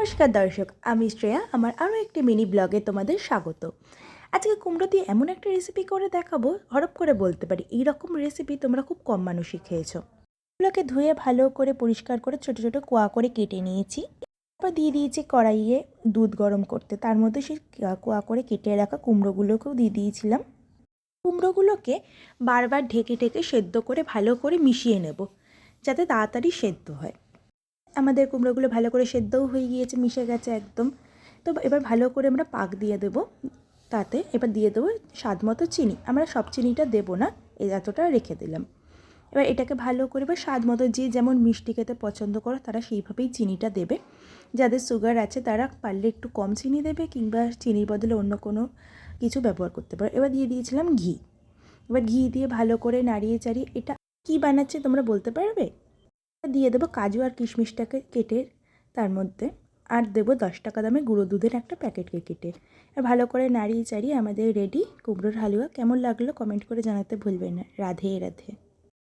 নমস্কার দর্শক, আমি শ্রেয়া। আমার আরও একটি মিনি ব্লগে তোমাদের স্বাগত। আজকে কুমড়ো দিয়ে এমন একটা রেসিপি করে দেখাবো, হরপ করে বলতে পারি এই রকম রেসিপি তোমরা খুব কম মানুষই খেয়েছো। এগুলোকে ধুয়ে ভালো করে পরিষ্কার করে ছোটো ছোটো কোয়া করে কেটে নিয়েছি। তারপর দিয়ে দিয়েছি কড়াইয়ে দুধ গরম করতে, তার মধ্যে সেই কোয়া করে কেটে রাখা কুমড়োগুলোকেও দিয়ে দিয়েছিলাম। কুমড়োগুলোকে বারবার ঢেকে ঢেকে সেদ্ধ করে ভালো করে মিশিয়ে নেব, যাতে তাড়াতাড়ি সেদ্ধ হয়। আমাদের কুমড়োগুলো ভালো করে সেদ্ধও হয়ে গিয়েছে, মিশে গেছে একদম। তো এবার ভালো করে আমরা পাক দিয়ে দেবো। তাতে এবার দিয়ে দেবো স্বাদ মতো চিনি। আমরা সব চিনিটা দেবো না, এতটা রেখে দিলাম। এবার এটাকে ভালো করে বা স্বাদ মতো যে যেমন মিষ্টি খেতে পছন্দ করো তারা সেইভাবেই চিনিটা দেবে। যাদের সুগার আছে তারা পারলে একটু কম চিনি দেবে, কিংবা চিনির বদলে অন্য কোনো কিছু ব্যবহার করতে পারো। এবার দিয়ে দিয়েছিলাম ঘি। এবার ঘি দিয়ে ভালো করে নাড়িয়ে চাড়িয়ে, এটা কী বানাচ্ছে তোমরা বলতে পারবে? দিয়ে দেবো কাজু আর কিশমিশটাকে কেটে তার মধ্যে, আর দেবো 10 টাকা দামের গুঁড়ো দুধের একটা প্যাকেটকে কেটে। ভালো করে নাড়িয়ে চাড়িয়ে আমাদের রেডি কুমড়োর হালুয়া। কেমন লাগলো কমেন্ট করে জানাতে ভুলবেন না। রাধে রাধে।